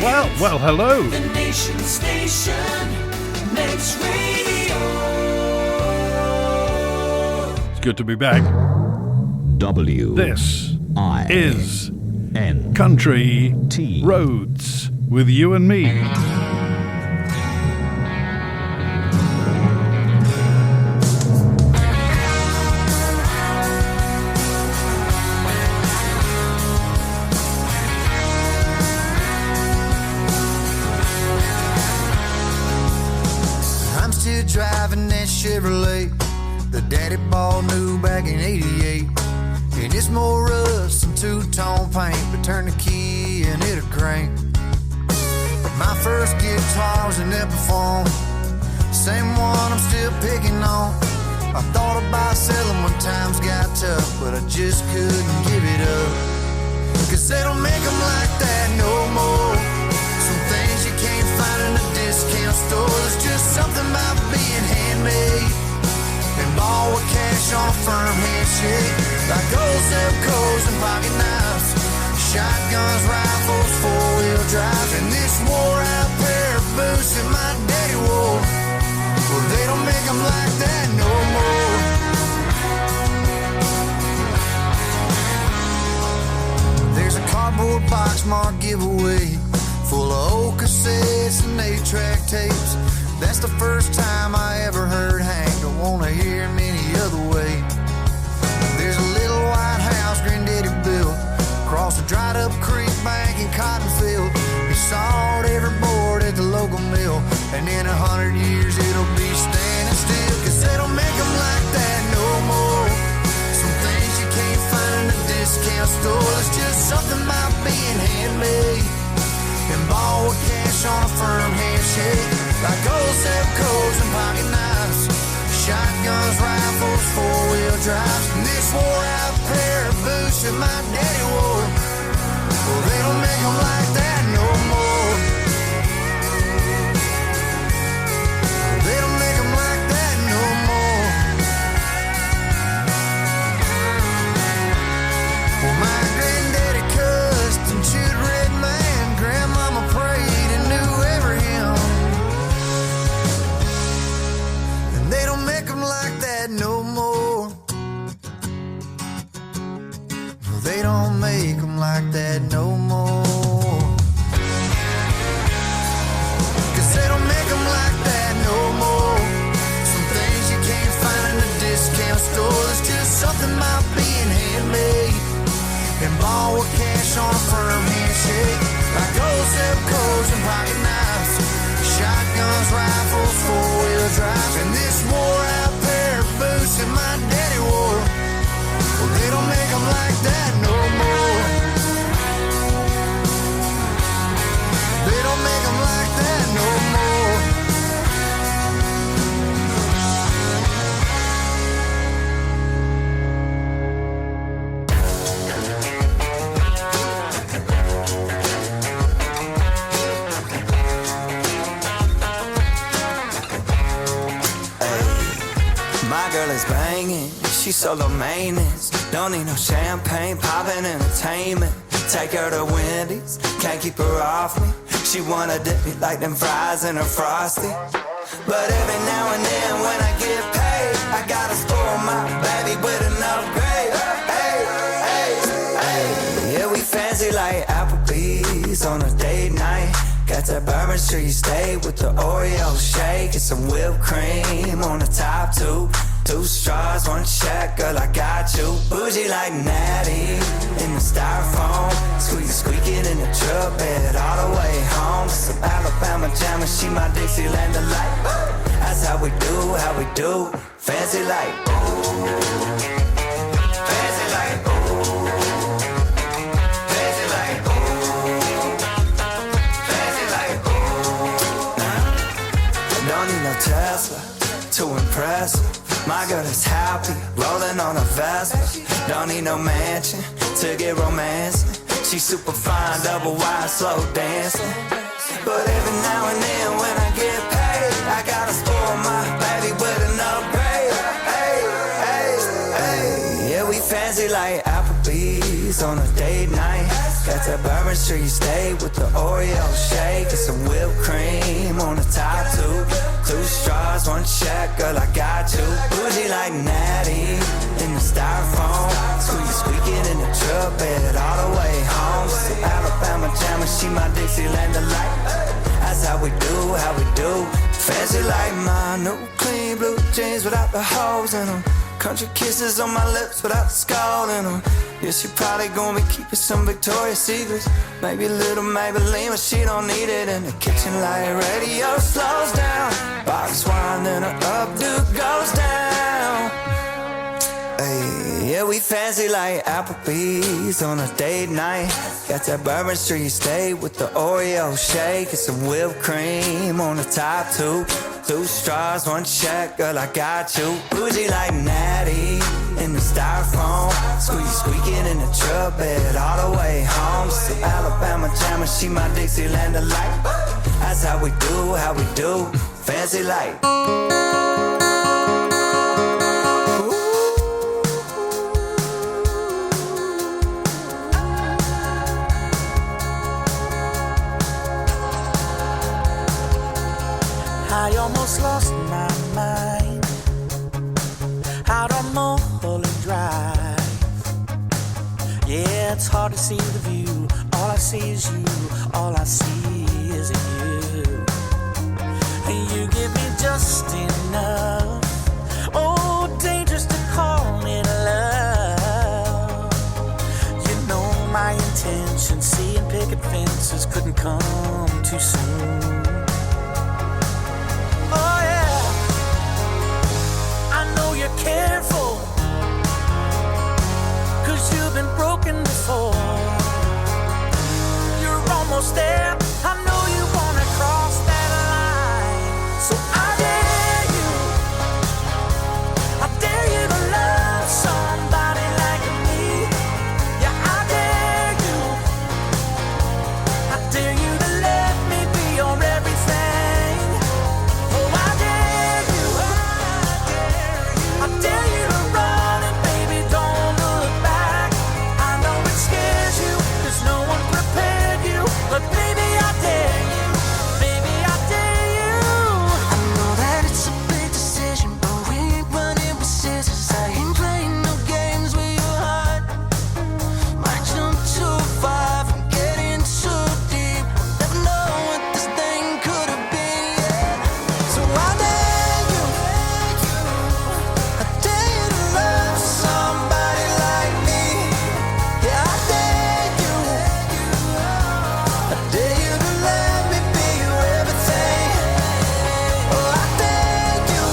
Well, hello. The nation station makes radio. It's good to be back. W. This I. is N. Country T. Roads with you and me. I'm still driving that Chevrolet the daddy ball new back in '88. And it's more rust than two-tone paint, but turn the key and it'll crank. My first guitar was an Epiphone, same one I'm still picking on. I thought about selling when times got tough, but I just couldn't give it up. Cause they don't make them like that no more. Some things you can't find in a discount store. There's just something about being handmade and ball with cash on a firm handshake. Like old Zebcos and pocket knives, shotguns, rifles, four-wheel drive, and this wore-out pair of boots that my daddy wore. Well, they don't make them like that no more. There's a cardboard box marked giveaway, full of old cassettes and 8-track tapes. That's the first time I ever heard Hank. Don't wanna hear him any other way. There's a little white house Granddaddy built across a dried up creek bank in Cotton Field. He sawed every board at the local mill, and in 100 years it'll be standing still. Cause they don't make them like that no more. Some things you can't find in a discount store. There's just something about being handmade and ball with cash on a firm handshake. Like old Zebcos and pocket knives, shotguns, rifles, four-wheel drives, and this wore-out pair of boots that my daddy wore. Well, they don't make them like that no more. They don't make them like that no more. Well, my granddaddy cussed and chewed red man. Grandmama prayed and knew every hymn. And they don't make them like that no more. No, they don't make them like that no more. Cause they don't make them like that no more. Some things you can't find in a discount store. There's just something about being handmade and ball with cash on a firm handshake. Like old Zebcos and pocket knives, shotguns, rifles, four-wheel drives, and this wore-out pair of boots that my daddy wore. Well, they don't make them like that no more. They don't make them like that no more. My girl is banging, she's solo maintenance. Don't need no champagne, poppin' entertainment. Take her to Wendy's, can't keep her off me. She wanna dip me like them fries in her Frosty. But every now and then when I get paid, I gotta spoil my baby with an upgrade. Hey, hey, hey. Yeah, we fancy like Applebee's on a date night. Got that Bourbon Street steak with the Oreo shake and some whipped cream on the top two. 2 straws, 1 check, girl, I got you. Bougie like Natty in the styrofoam. Squeaking in the truck bed all the way home. Some Alabama jam and she my Dixieland delight. That's how we do, fancy like ooh. Fancy like ooh. Fancy like ooh. Fancy like ooh. Don't need no Tesla to impress her. My girl is happy, rolling on a Vespa. Don't need no mansion to get romancing. She's super fine, double wide, slow dancing. But every now and then when I get paid, I gotta spoil my baby with an upgrade. Hey, hey, hey. Yeah, we fancy like Applebee's on a date night. Got that Bourbon Street steak with the Oreo shake and some whipped cream on the top two. Two straws, one check, girl, I got you. Bougie like Natty in the styrofoam. Squeaking in the truck bed all the way home. So Alabama jammer, she my Dixieland delight. That's how we do. Fancy like my new clean blue jeans without the holes in them. Country kisses on my lips without the skull in them. Yeah, she probably gonna be keeping some Victoria's Secrets. Maybe a little Maybelline, but she don't need it. In the kitchen light radio slows down. Box wine, then her updo goes down. Hey, yeah, we fancy like Applebee's on a date night. Got that Bourbon Street steak with the Oreo shake and some whipped cream on the top two. Two straws, one check, girl, I got you. Bougie like Natty in the styrofoam. Squeaking in the truck bed all the way home. So Alabama jammer, she my Dixieland delight. That's how we do. Fancy like. I almost lost my mind out on Mulholland Drive. Yeah, it's hard to see the view. All I see is you. All I see is you. And you give me just enough. Oh, dangerous to call it love. You know my intention. Seeing picket fences couldn't come too soon. Oh yeah, I know you're careful, 'cause you've been broken before. You're almost there, I know you wanna cross that line. So I dare you to love somebody like me. Yeah, I dare you to let me be your everything. I dare you to run and baby don't look back. I know it scares you, 'cause no one prepared you. But baby I dare you, baby I dare you. I know that it's a big decision, but we ain't running with scissors. I ain't playing no games with your heart. Might jump too far from getting too deep. Never know what this thing could have been, yeah. So I dare you. I dare you to love somebody like me. Yeah, I dare you. I dare you to let me be your everything. Oh, I dare you.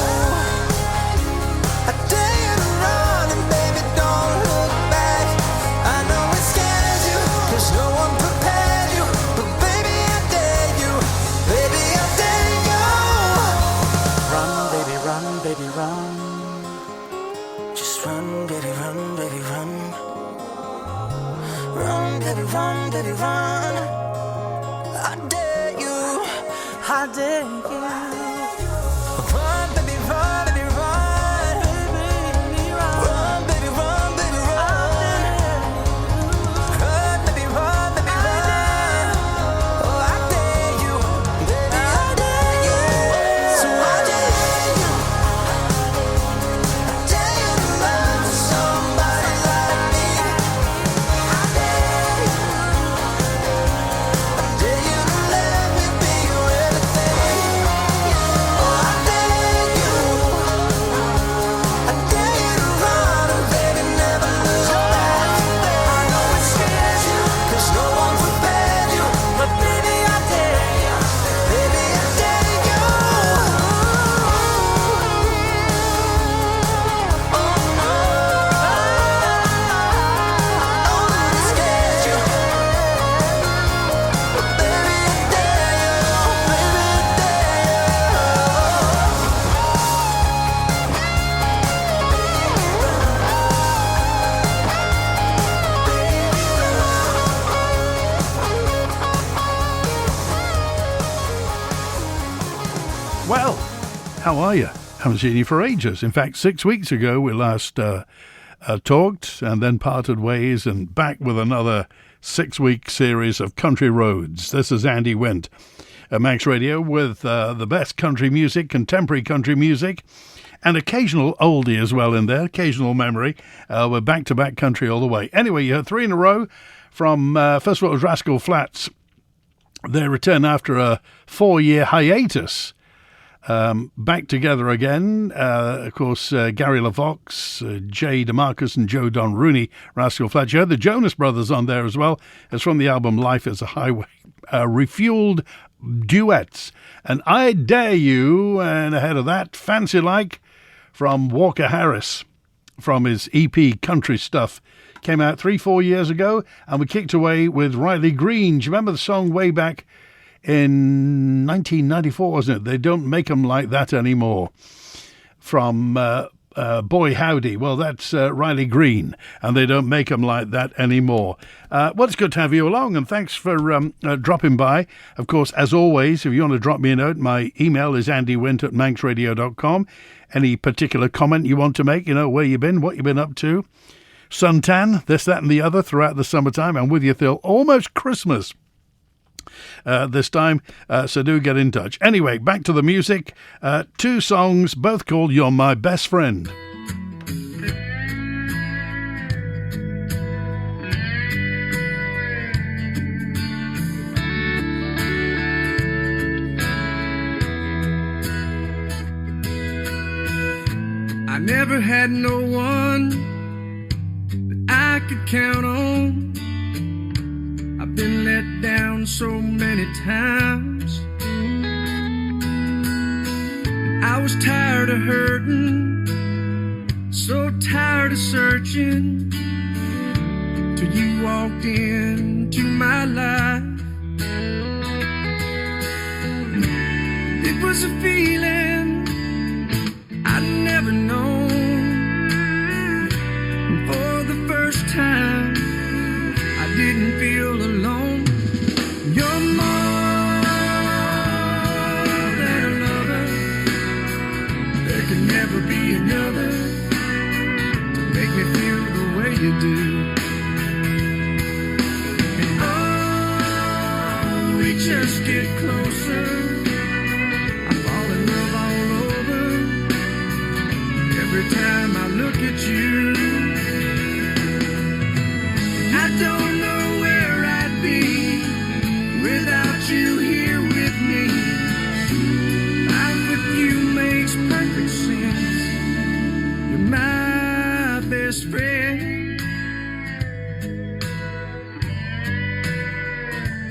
I dare you to run and baby don't look back. I know it scares you, 'cause no one prepared you. But baby I dare you. Baby I dare you. Run, baby, run, baby, run. Just run, baby, run, baby, run. Run, baby, run, baby, run. I dare you. I dare you. Run, baby, run, baby, run. Run, baby, run, baby, run. Run, baby, run, baby, run. Oh, I dare you. Baby, I dare you. So I dare you. I dare you to love somebody like me. I dare you. I dare you to let me be your everything. Oh, I dare you. I dare you to run and baby never look back. I know it scares you, 'cause no one prepared you. But baby I dare you. Baby I dare you. Oh no. I know that it scares you. But baby I dare you. Baby I Well, how are you? Haven't seen you for ages. In fact, 6 weeks ago we last talked and then parted ways, and back with another 6-week series of country roads. This is Andy Wint at Manx Radio with the best country music, contemporary country music, and occasional oldie as well in there, occasional memory. We're back-to-back country all the way. Anyway, you had 3 in a row from, first of all, it was Rascal Flatts. They return after a 4-year hiatus. Back together again, of course, Gary LaVox, Jay DeMarcus and Joe Don Rooney, Rascal Flatts. You had the Jonas Brothers on there as well. It's from the album Life is a Highway. Refueled duets. And I Dare You, and ahead of that, Fancy Like from Walker Harris from his EP Country Stuff. Came out 3-4 years ago, and we kicked away with Riley Green. Do you remember the song way back in 1994, wasn't it? They Don't Make 'Em Like That Anymore. From Boy Howdy. Well, that's Riley Green, and They Don't Make 'Em Like That Anymore. Well, it's good to have you along, and thanks for dropping by. Of course, as always, if you want to drop me a note, my email is andywint@manxradio.com. Any particular comment you want to make, where you've been, what you've been up to. Suntan, this, that, and the other throughout the summertime. I'm with you till almost Christmas. This time, so do get in touch. Anyway, back to the music. 2 songs, both called You're My Best Friend. I never had no one that I could count on. I've been let down so many times. I was tired of hurting, so tired of searching, till you walked into my life. It was a feeling I'd never known. And for the first time, I didn't feel alone. You're more than a lover. There can never be another to make me feel the way you do. And oh, we just get closer. I fall in love all over. Every time I look at you, I don't know where I'd be without you here with me. Life with you makes perfect sense. You're my best friend.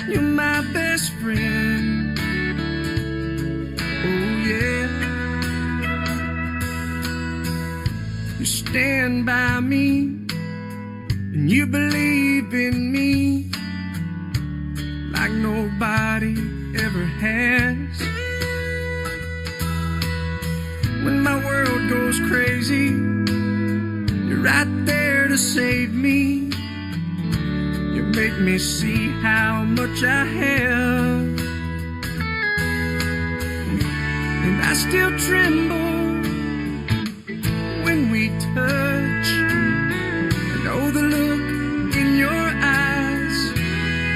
You're my best friend. Oh yeah. You stand by me and you believe in me like nobody ever has. When my world goes crazy, you're right there to save me. You make me see how much I have, and I still tremble when we touch. I know the look in your eyes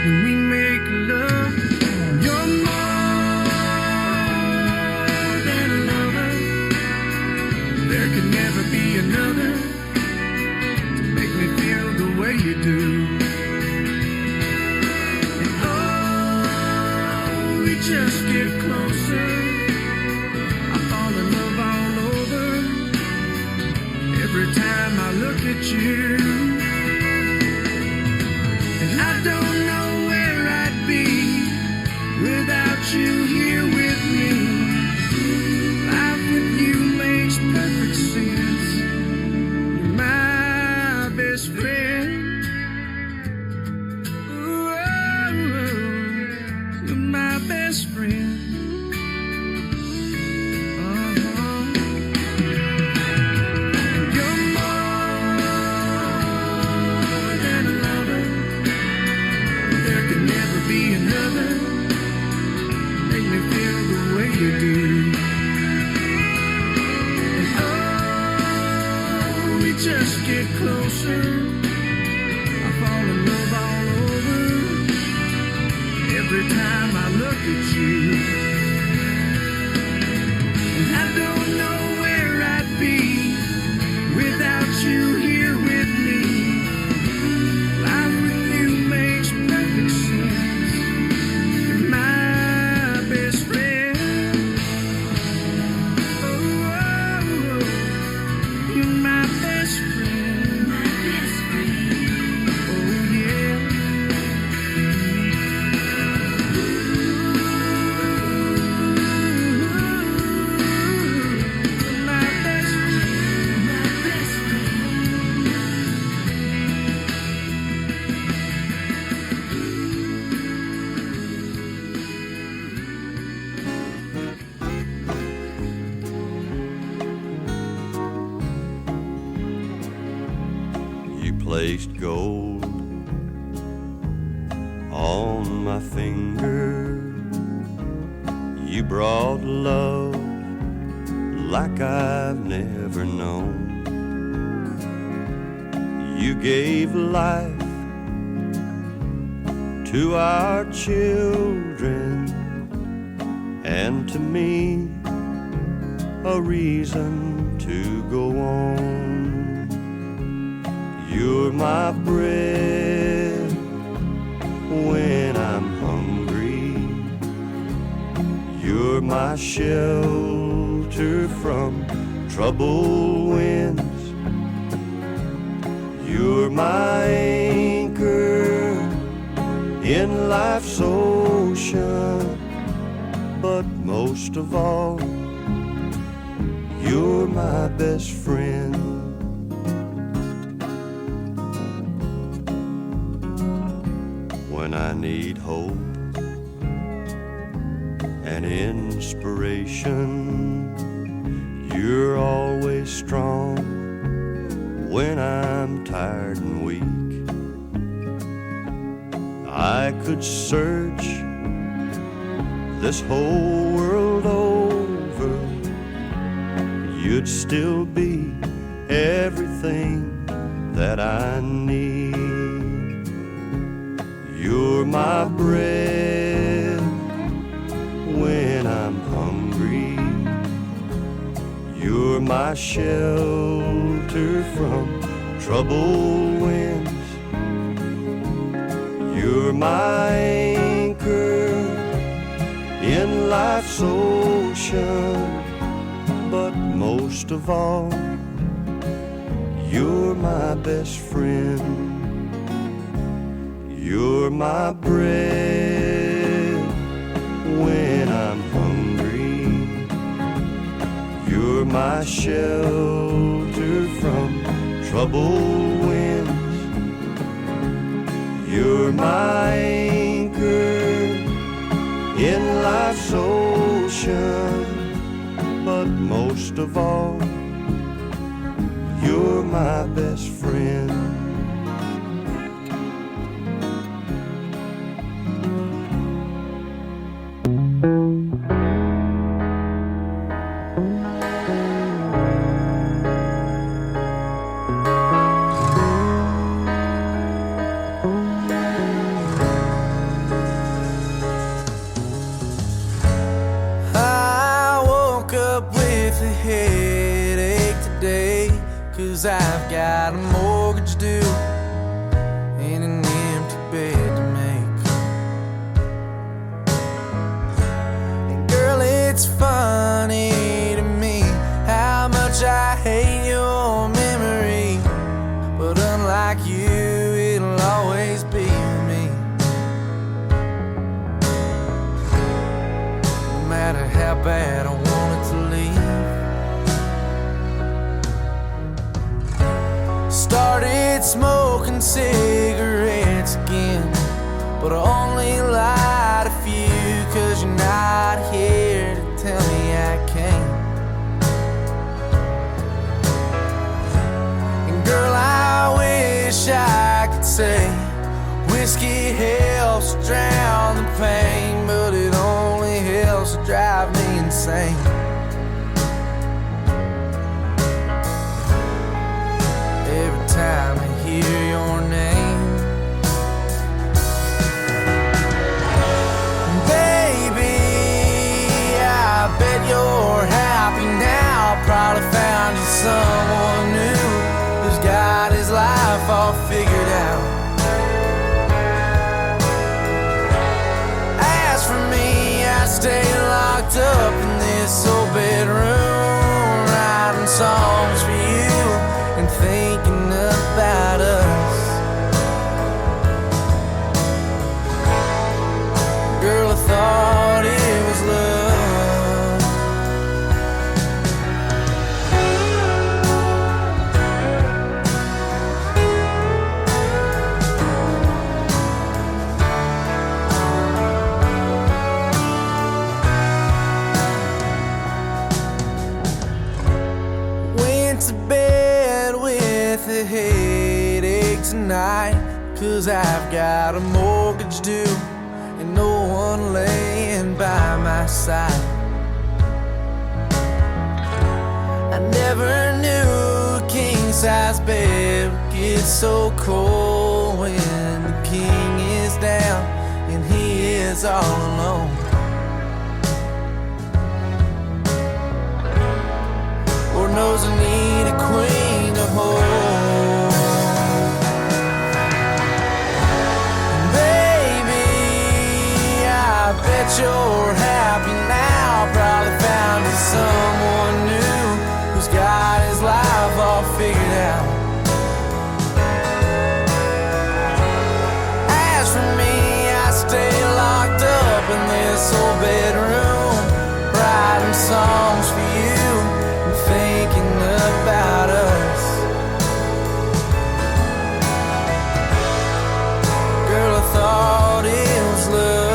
when we make love. You're more than a lover. There can never be another to make me feel the way you do. And oh, we just get closer. I fall in love all over. Every time I look at you, and I don't know where I'd be without you here with me. Life with you makes perfect sense. You're my best friend. Ooh, you're my best friend. You're more than a lover. There can never be another. Make me feel the way you do. And oh, we just get closer. I fall in love all over. every time I look at you. And I don't know where I'd be without you here with me. Life with you makes perfect sense. You're my best friend. Oh, you're my best friend. My best friend. Oh yeah. My best friend. My best friend. You placed gold on my finger. You brought love like I've never known. You gave life to our children and to me a reason to go on. You're my bread when I'm hungry. You're my shelter from troubled winds. You're my anchor in life's ocean. But most of all, you're my best friend. When I need hope and inspiration, you're always strong when I'm tired and weak. I could search this whole world over, you'd still be everything that I need. You're my bread when I'm hungry. You're my shelter from troubled winds. You're my anchor in life's ocean. But most of all, you're my best friend. You're my bread when I'm hungry. You're my shelter from troubled winds. You're my anchor in life's ocean. But most of all, you're my best friend. I woke up with a headache today, 'cause I've got a mortgage due and an empty bed to make. And girl, it's funny to me how much I hate your memory, but unlike you, it'll always be with me. No matter how bad I want it to leave. Started smoking cigarettes again, but I only light a few, 'cause you're not here to tell me I can't. And girl, I wish I could say whiskey helps drown the pain, but it only helps to drive me insane. Every time I hear your name, someone new who's got his life all figured out. As for me, I stay locked up in this old bedroom, writing songs for you and thinking about us. Girl, I thought it was love. Went to bed with a headache tonight, 'cause I've got a mortgage due and no one laying by my side. I never knew a king-size bed would get so cold when the king is down and he is all alone. Lord knows I need a queen to hold. I bet you're happy now. Probably found you someone new who's got his life all figured out. As for me, I stay locked up in this old bedroom, writing songs for you and thinking about us. Girl, I thought it was love.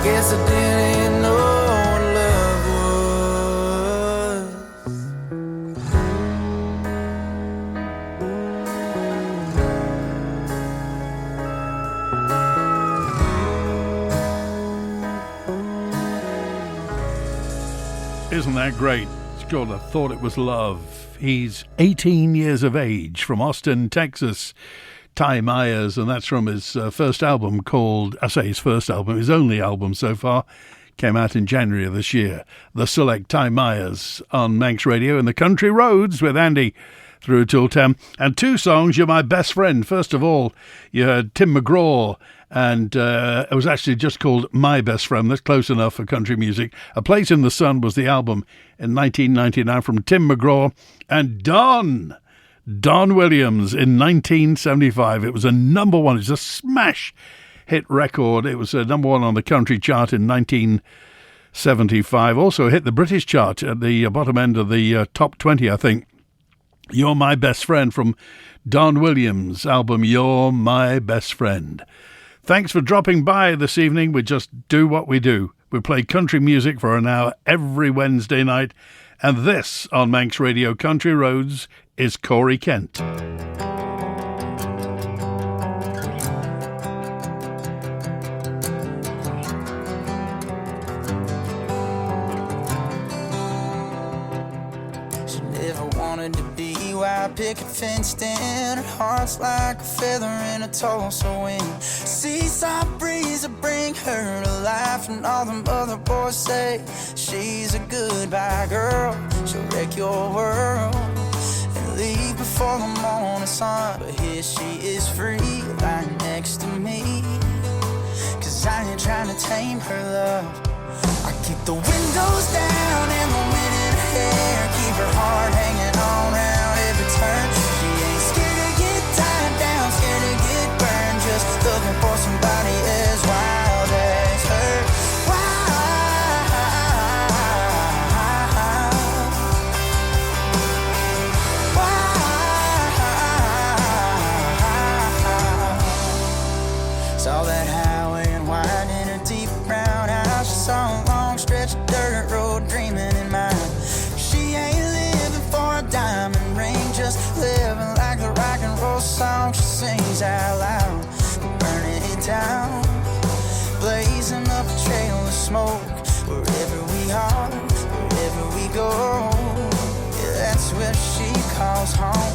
Guess I didn't know what love was. Isn't that great? It's called I Thought It Was Love. He's 18 years of age, from Austin, Texas. Ty Myers, and that's from his first album called, I say his first album, his only album so far, came out in January of this year. The Select Ty Myers on Manx Radio in the Country Roads with Andy through till 10. And two songs, You're My Best Friend. First of all, you heard Tim McGraw, and it was actually just called My Best Friend. That's close enough for country music. A Place in the Sun was the album in 1999 from Tim McGraw and Don Williams in 1975. It was a number one. It's a smash hit record. It was a number one on the country chart in 1975. Also hit the British chart at the bottom end of the top 20, I think. You're My Best Friend from Don Williams' album You're My Best Friend. Thanks for dropping by this evening. We just do what we do. We play country music for an hour every Wednesday night. And this on Manx Radio Country Roads is Corey Kent. She never wanted to be white picket fenced in. Her heart's like a feather in a Tulsa wind. Seaside breeze will bring her to life, and all them other boys say she's a goodbye girl. She'll wreck your world and leave before the morning sun. But here she is free, lying next to me, 'cause I ain't trying to tame her love. I keep the windows down and the wind in her hair, keep her heart hanging on round every turn. She ain't scared to get tied down, scared to get burned, just looking for somebody as wild as her. Saw that highway and wine in her deep brown eyes. She saw a long stretch of dirt road dreaming in mind. She ain't living for a diamond ring, just living like the rock and roll song she sings out loud. Burning it down, blazing up a trail of smoke. Wherever we are, wherever we go, yeah, that's where she calls home.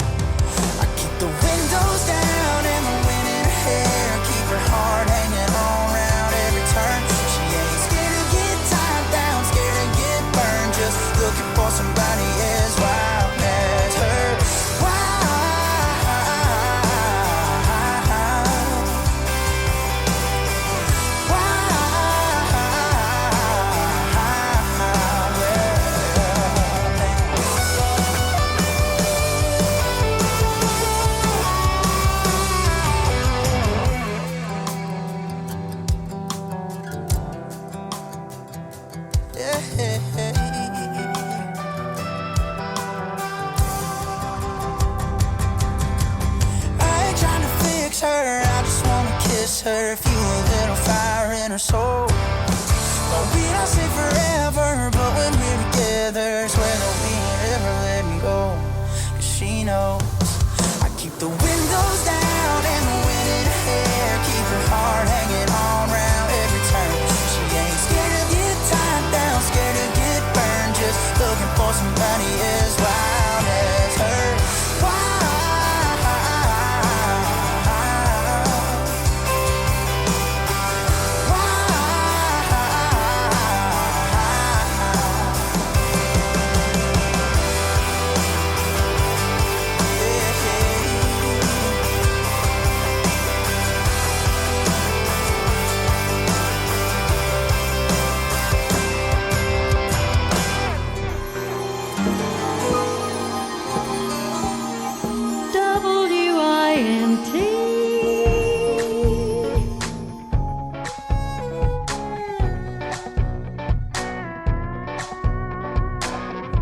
I keep the windows down I ain't trying to fix her, I just wanna kiss her, fuel a little fire in her soul. Well, we don't say forever, but when we're together, swear that we ain't ever letting go. 'Cause she knows I keep the windows down and the wind in her hair, keep her heart hanging on round every turn. She ain't scared to get tied down, scared to get burned, just looking for somebody as wild as her.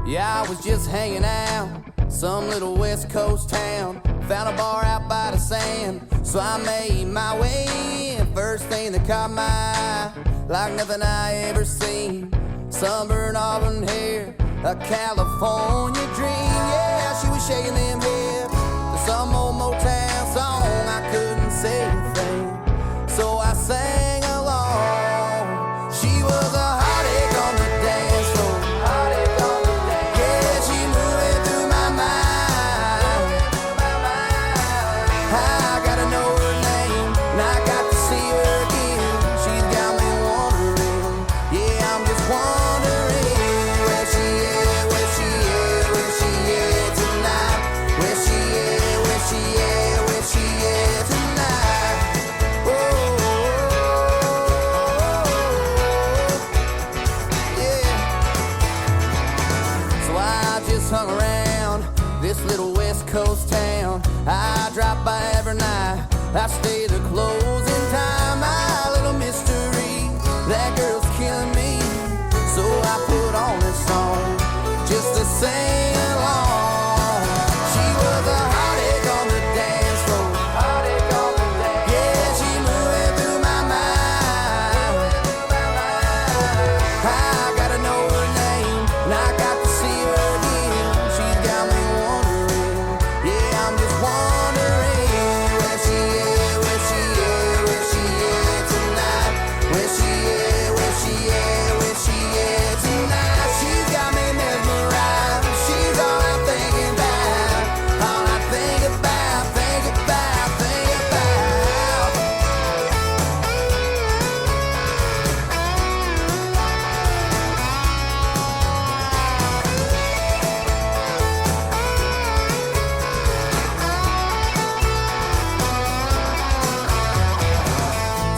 Yeah, I was just hanging out, some little West Coast town. Found a bar out by the sand, so I made my way in. First thing that caught my eye, like nothing I ever seen. Sunburned auburn hair, a California dream. Yeah, she was shaking them hips to some old Motown song. I couldn't say a thing, so I sang along. She was a heartache on the dance floor. Yeah, she moving through my mind. I gotta know her name, and I got to see her again. She's got me wondering, yeah, I'm just wondering where she is, where she is, where she is tonight. Where she is, where she is, where she is tonight. Oh, yeah. So I just hung around this little West Coast town. I drop by every night, I stay the closing time. My little mystery, that girl's killing me. So I put on this song just to sing along. She was a heartache on the dance floor. Yeah, she moving through my mind. I gotta know her name, and I got to see her again. She's got me wondering, yeah, I'm just wondering where she is, where she is, where she is tonight. Where she is, where she is, where she is tonight. She's got me mesmerized. She's all I'm thinking about, all I think about, think about, think about.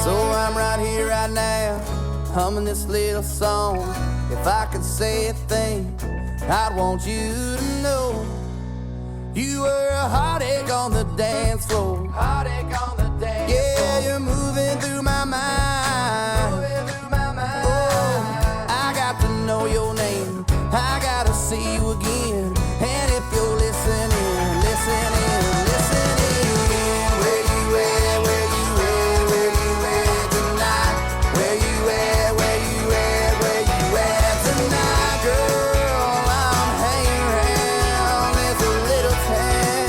So I'm right here, right now, humming this little song. If I could say a thing, I'd want you to know you were a heartache on the dance floor. Heartache on the dance floor. Yeah, you're moving through my mind. Oh, I got to know your name, I gotta see you again. And if you're listening, listening, listening, where you at, where you at, where you at tonight? Where you at, where you at, where you at tonight? Girl, I'm hanging around this little town.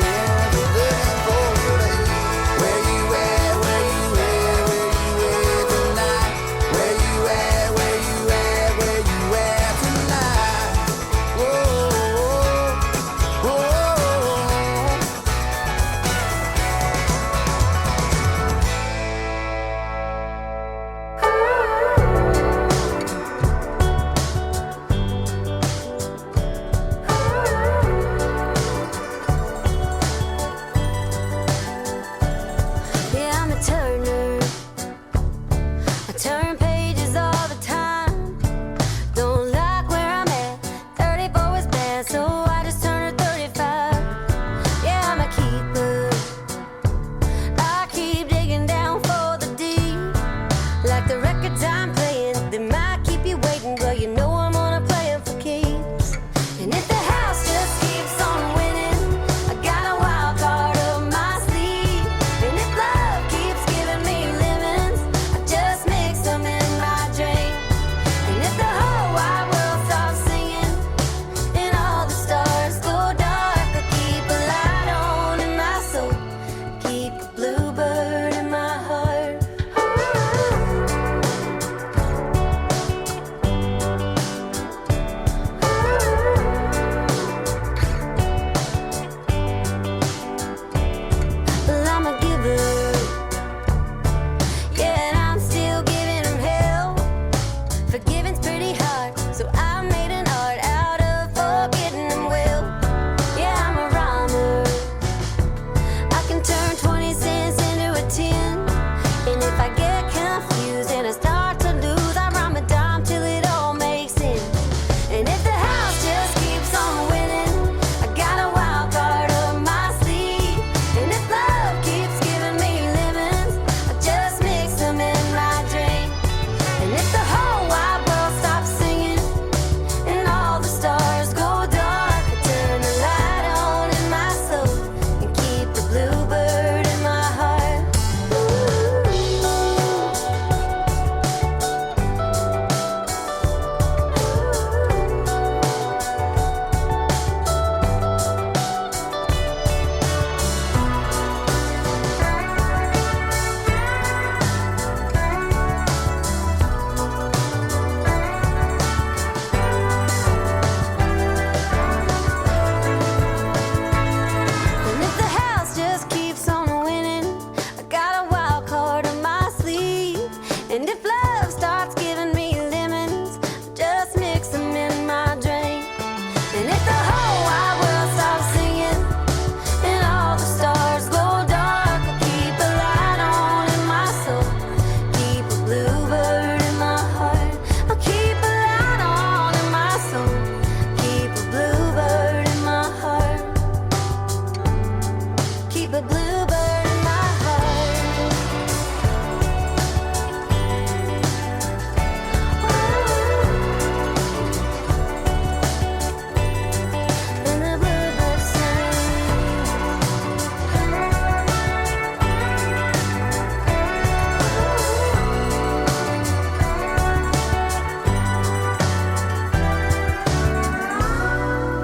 Yeah, looking for you. Where you at, where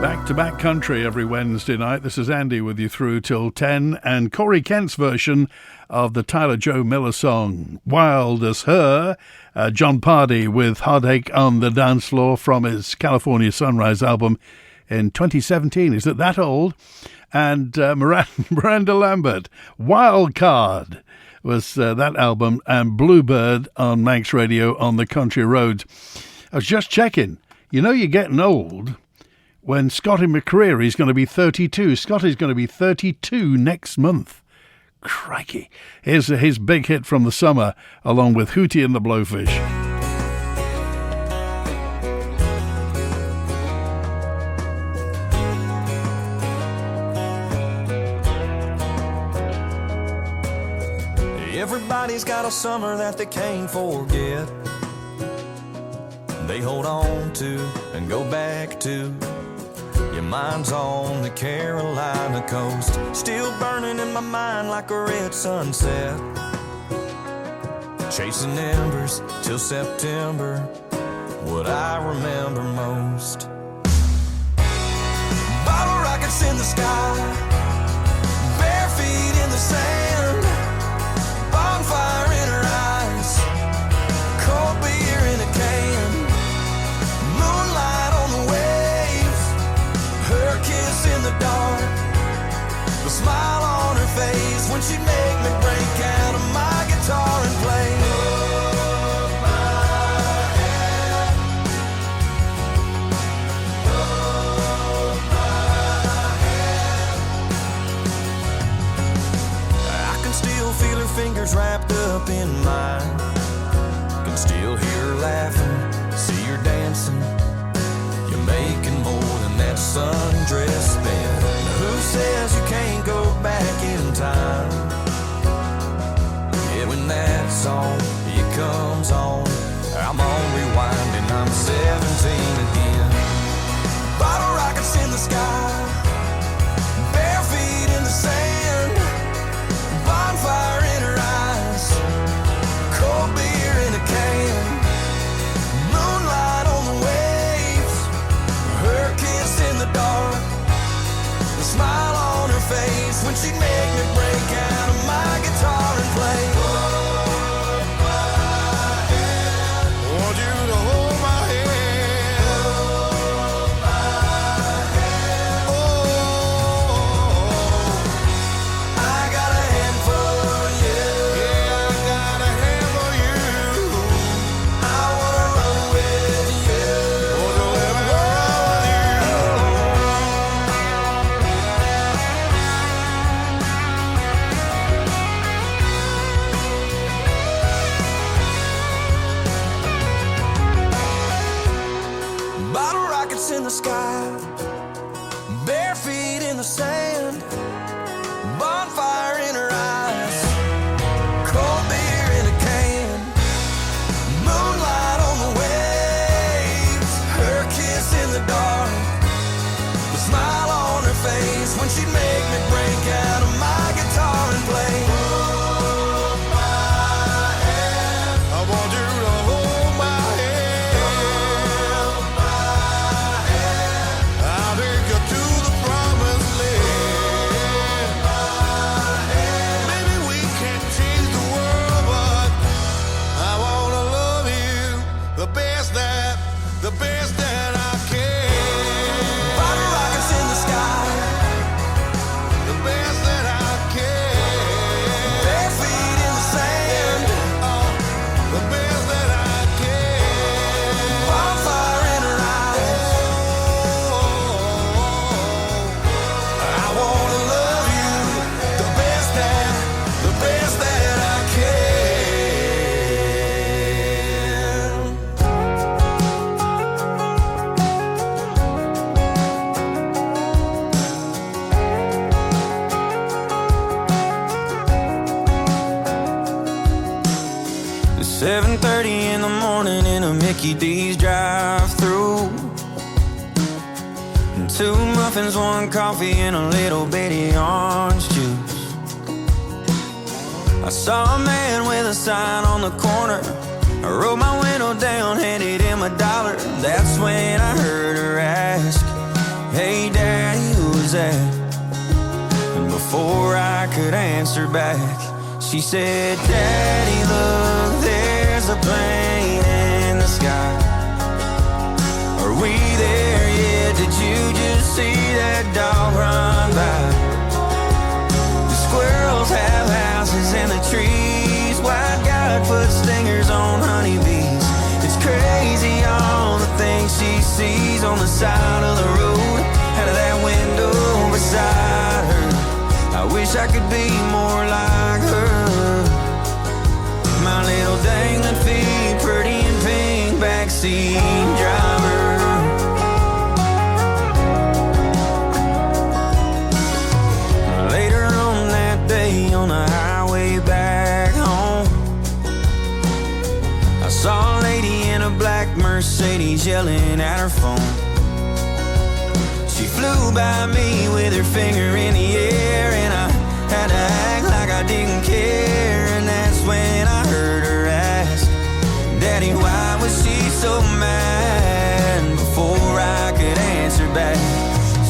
Back-to-back country every Wednesday night. This is Andy with you through till 10, and Corey Kent's version of the Tyler Joe Miller song Wild as Her. John Pardy with Heartache on the Dance Floor from his California Sunrise album in 2017. Is it that old? And Miranda Lambert, Wild Card was that album, and Bluebird on Manx Radio on the Country Roads. I was just checking. You know you're getting old when Scotty McCreery's going to be 32. Scotty's going to be 32 next month. Crikey. Here's his big hit from the summer, along with Hootie and the Blowfish. Everybody's got a summer that they can't forget. They hold on to and go back to. Your mind's on the Carolina coast, still burning in my mind like a red sunset. Chasing embers till September, what I remember most. Bottle rockets in the sky, bare feet in the sand, bonfire in her eyes, cold beer in a can, moonlight on the waves, her kiss in the dark, the smile on her face when she make me break out of my guitar and play. Hold my hand, hold my hand. I can still feel her fingers wrapped up in mine, can still hear her laughing, see her dancing. You're making more than that sundress spin. Who says you can't go back in time? Yeah, when that song, it comes on, I'm on rewind and I'm 17 again. Bottle rockets in the sky, bare feet in the sand, bonfire in her eyes, cold beer in a can, moonlight on the waves, her kiss in the dark, the smile on her face when she'd make me break out of my guitar and play. Hold my hand, want you to hold my hand, hold my hand. Oh, I got a hand for you. Yeah, I got a hand for you. I wanna run with you. Wanna let me run with you. Bottle rockets in the sky, bare feet in the sand, bonfire in her eyes, cold beer in a can, moonlight on the waves, her kiss in the dark, the smile on her face when she'd make me break out of my guitar and play. Hold my hand, I want you to hold my hand, hold my hand. I'll take you to the promised land. Maybe we can't change the world, but I wanna love you the best that I can. Bottle rockets in the sky, the best that I can. Bare feet in the sand, the best that I can. Bonfire in her eyes. I wanna love you the best that I can. It's 7:30 in the morning in a Mickey D's drive-through. And 2 muffins, 1 coffee, and a little bitty orange juice. I saw a man with a sign on the corner. I rolled my window down, handed him $1. That's when I heard her ask, Hey Daddy, who's that? And before I could answer back, she said, Daddy, look, there's a plane in the sky. Are we there yet? Did you just see that dog run by? The squirrels have houses in the trees. White God put stingers on honeybees. It's crazy all the things she sees on the side of the road, out of that window beside her. I wish I could be more like her. My little dangling feet, pretty in pink, backseat driver. Later on that day on the highway back home, I saw a lady in a black Mercedes yelling at her phone. She flew by me with her finger in the air, and I had to act like I didn't care. And that's when I heard her ask, Daddy, why was she so mad? And before I could answer back,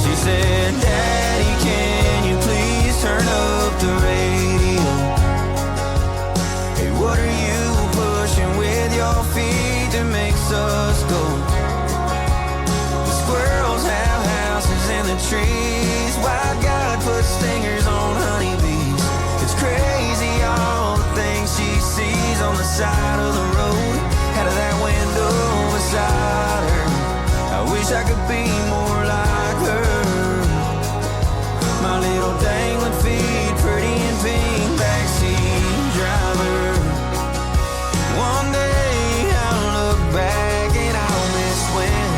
she said, Daddy, can you please turn up the radio? Hey, what are you pushing with your feet that makes us go? The squirrels have houses in the trees. White God put stingers on honeybees. It's crazy all the things she sees on the side of the road, out of that window beside her. I wish I could be more like her. My little dangling feet, pretty in pink, backseat driver. One day I'll look back and I'll miss when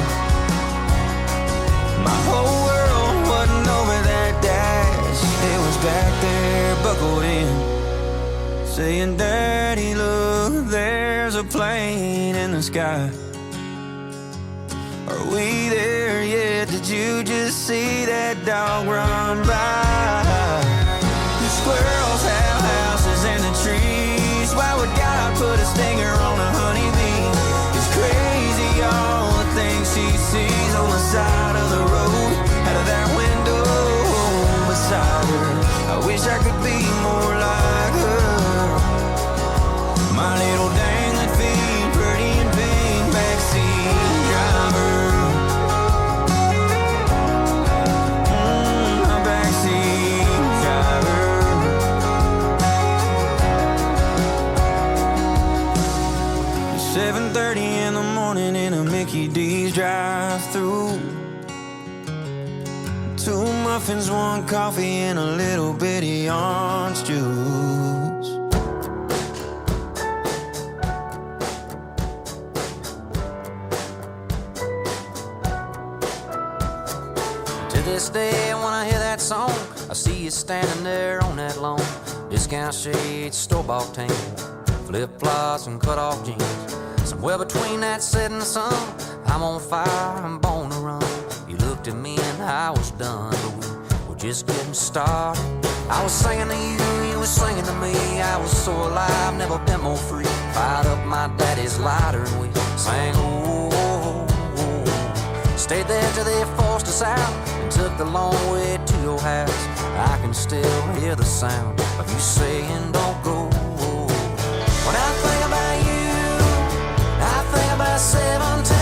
my whole world wasn't over that dash. It was back there buckled in, saying, Daddy, look, there's a plane in the sky. Are we there yet? Did you just see that dog run by? The squirrels have houses in the trees. Why would God put a stinger on a honeybee? It's crazy all the things she sees on the side of the road, out of that window beside her. I wish I could be more like her. My little dangling feet, pretty in pink, backseat driver. My backseat driver. 7:30 in the morning in a Mickey D's drive-thru. 2 muffins, 1 coffee, and a little bitty orange juice. To this day, when I hear that song, I see you standing there on that lawn. Discount shades, store-bought tan, flip-flops and cut-off jeans. Somewhere between that set and the sun, I'm on fire, I'm born to run. You looked at me and I was done, but we were just getting started. I was singing to you, you were singing to me. I was so alive, never been more free. Fired up my daddy's lighter and we sang, oh, oh, oh. Stayed there till they forced us out and took the long way to your house. I can still hear the sound of you saying, don't go. When I think about you, I think about 17.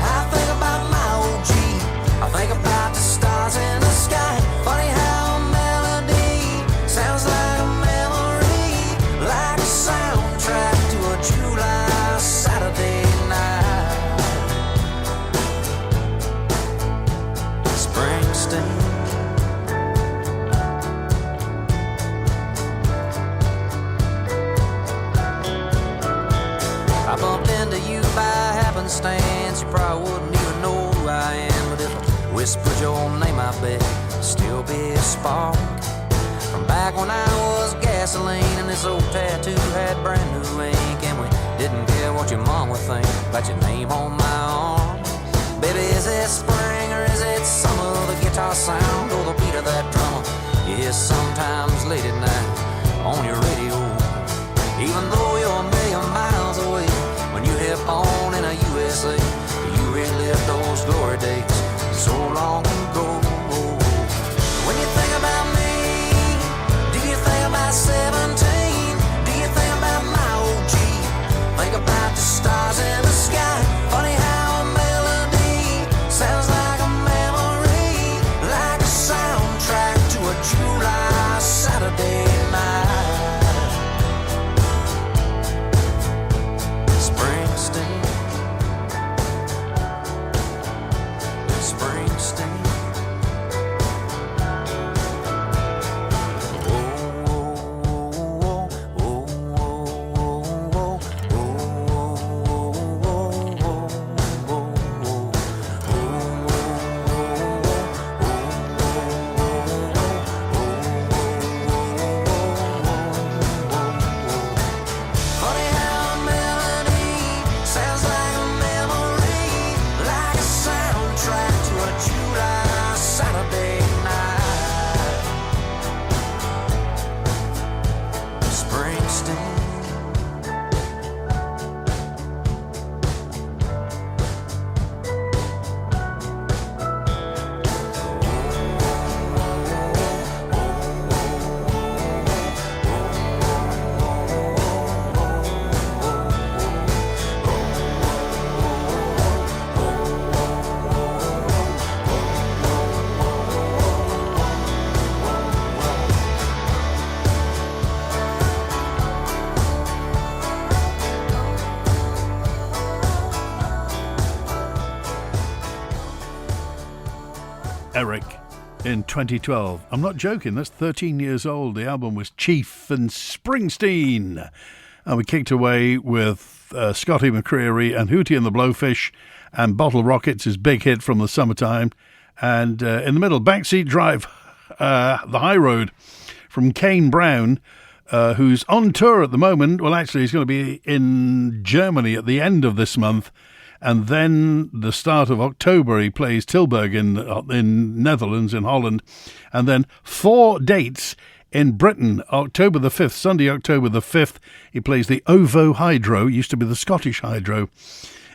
I think about my OG. I think about the stars in the sky. Funny how a melody sounds like a memory, like a soundtrack to a July Saturday night. Springsteen. I bumped into you by happenstance. You probably wouldn't even know who I am, but if I whispered your name, I bet it'd still be a spark. From back when I was gasoline and this old tattoo had brand new ink, and we didn't care what your mom would think about your name on my arm. Baby, is it spring or is it summer? The guitar sound or the beat of that drummer you hear sometimes late at night on your radio. Even though you're a million miles away, when you hit on in a USA, you relive those glory days so long Eric in 2012. I'm not joking, that's 13 years old. The album was Chief and Springsteen. And we kicked away with Scotty McCreery and Hootie and the Blowfish and Bottle Rockets, his big hit from the summertime. And in the middle, Backseat Drive, The High Road from Kane Brown, who's on tour at the moment. Well, actually, he's going to be in Germany at the end of this month. And then the start of October, he plays Tilburg in Netherlands, in Holland. And then 4 dates in Britain, October the 5th, Sunday, October the 5th, he plays the OVO Hydro, used to be the Scottish Hydro,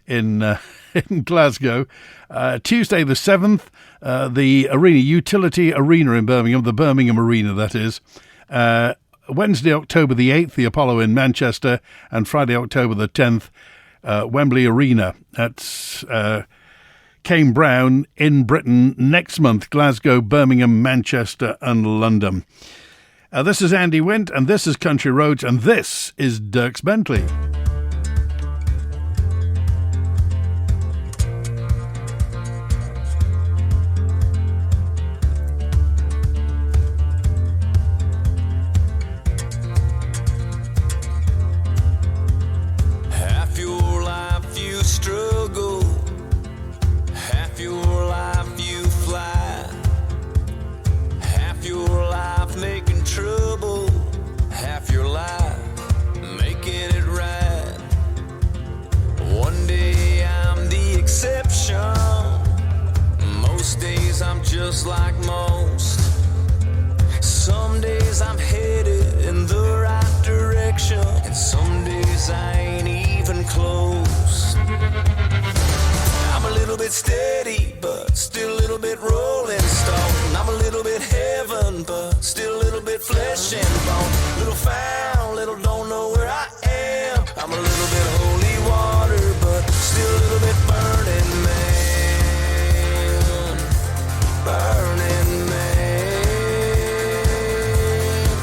in Glasgow. Tuesday the 7th, the Arena, Utility Arena in Birmingham, the Birmingham Arena, that is. Wednesday, October the 8th, the Apollo in Manchester. And Friday, October the 10th, Wembley Arena. That's Kane Brown in Britain next month. Glasgow, Birmingham, Manchester and London. This is Andy Wint, and this is Country Roads, and this is Dierks Bentley. Half your life you struggle, half your life you fly, half your life making trouble, half your life making it right. One day I'm the exception, most days I'm just like most. Some days I'm headed in the right direction, and some days I ain't even close. I'm a little bit steady, but still a little bit rolling stone. I'm a little bit heaven, but still a little bit flesh and bone. Little found, little don't know where I am. I'm a little bit holy water, but still a little bit burning man. Burning man.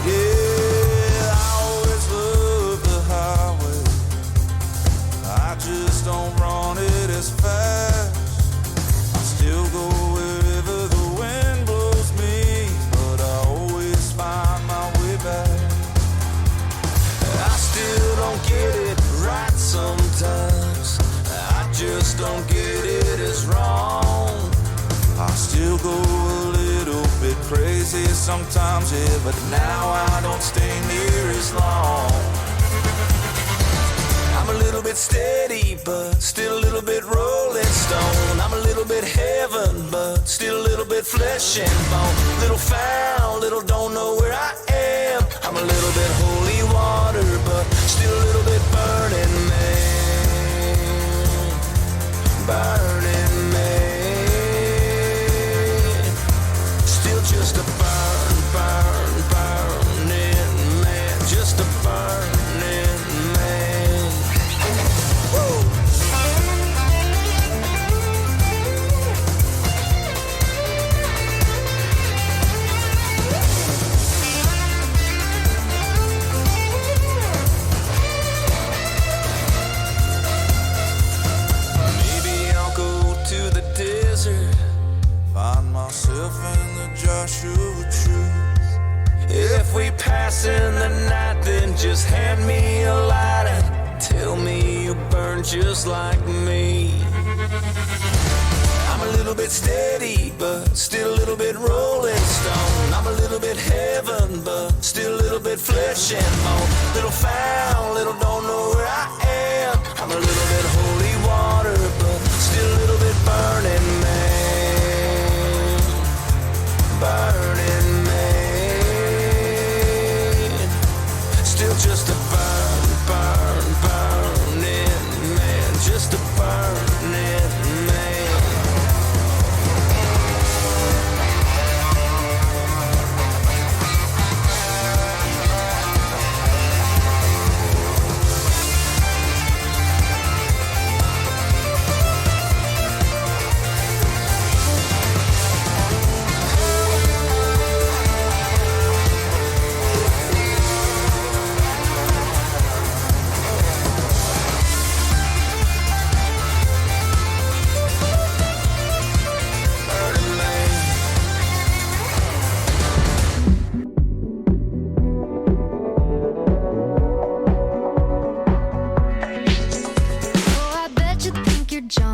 Yeah, I always love the highway. I just don't run it as fast. I still go wherever the wind blows me, but I always find my way back. I still don't get it right sometimes. I just don't get it as wrong. I still go a little bit crazy sometimes, yeah, but now I don't stay near as long. I'm a little bit steady, but still a little bit rolling stone. I'm a little bit heaven, but still a little bit flesh and bone. Little found, little don't know where I am. I'm a little bit holy water, but still a little bit burning man. Burning man. Still just a burning man. Just a burning man. Woo! Maybe I'll go to the desert, find myself in the Joshua Tree. If we pass in the night, then just hand me a lighter. Tell me you burn just like me. I'm a little bit steady, but still a little bit rolling stone. I'm a little bit heaven, but still a little bit flesh and bone. Little found, little don't know where I am. I'm a little bit holy water, but still a little bit burning man. Burning man. Still just a burning man. Just a burning man.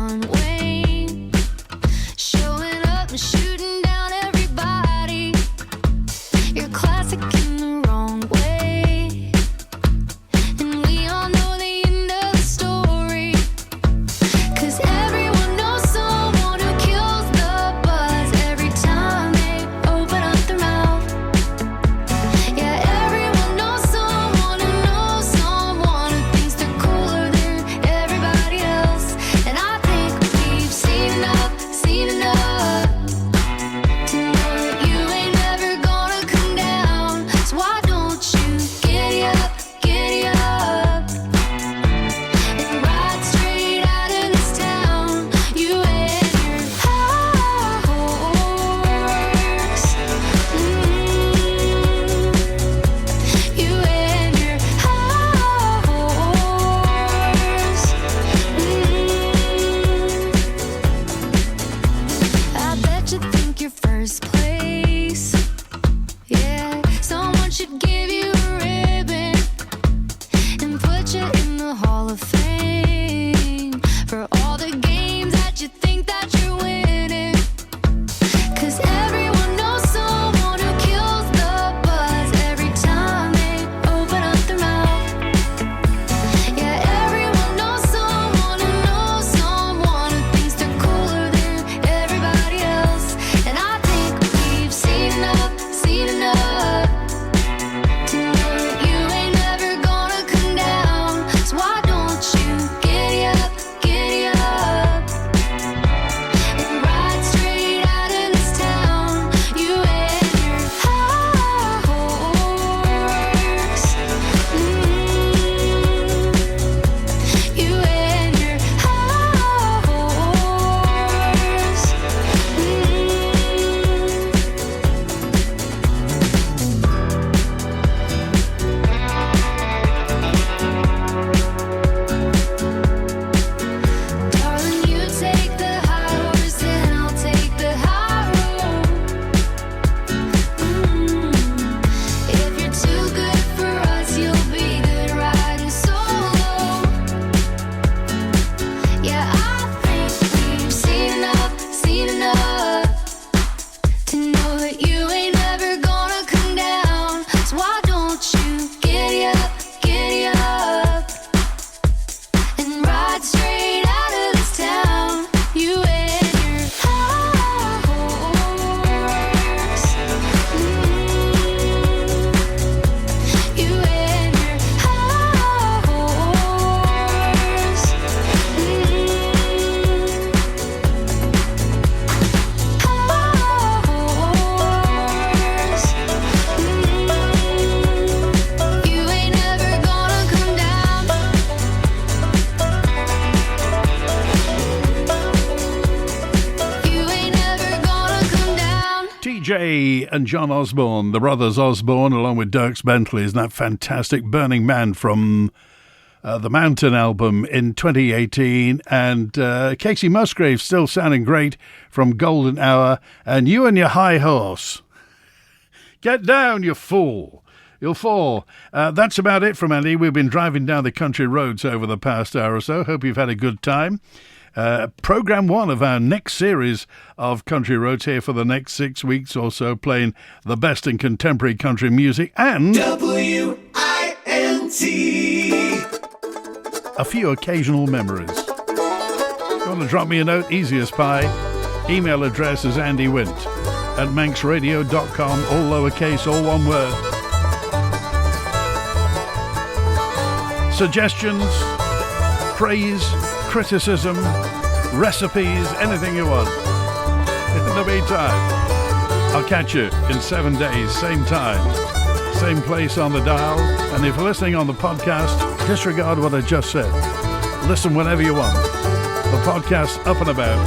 John Wayne, showing up and shooting down everybody. You're classic in the wrong way, and we all know the end of the story. 'Cause everyone knows someone who kills the buzz every time they open up their mouth. Yeah, everyone knows someone who knows someone who thinks they're cooler than everybody else. And I think we've seen enough to know that you ain't never gonna come down. So why don't you giddy up and ride straight out of this town? You and your horse. You and your horse. I bet you think you're first place. Yeah, someone should give you a ribbon and put you in the Hall of Fame for all the games that you think that you're winning. 'Cause everyone knows someone who kills the buzz every time they open up their mouth. Yeah, everyone knows someone who knows someone who thinks they're cooler than everybody else. And I think we've seen enough to know that you ain't never gonna come down. So why don't you giddy up and ride straight out of this town? You and your horse. You and your horse. Darling, you take the high horse and I'll take the high road. If you're too good for us, you'll be good riding solo. Yeah, I think we've seen enough to know that you ain't never gonna come down. So why don't you giddy up and ride straight out of this town? You and your horse. You and your horse. You ain't never gonna come down. You ain't never gonna come down. TJ and John Osborne, the brothers Osborne, along with Dierks Bentley, is that fantastic Burning Man from the Mountain album in 2018, and Casey Musgrave still sounding great from Golden Hour, and You and Your High Horse. Get down, you fool. You'll fall. That's about it from Andy. We've been driving down the country roads over the past hour or so. Hope you've had a good time. Program 1 of our next series of Country Roads here for the next 6 weeks or so, playing the best in contemporary country music and WINT. a few occasional memories. If you want to drop me a note, easy as pie. Email address is andywint@manxradio.com, all lowercase, all one word. Suggestions, praise, criticism, recipes, anything you want. In the meantime, I'll catch you in 7 days, same time, same place on the dial. And if you're listening on the podcast, disregard what I just said. Listen whenever you want. The podcast's up and about.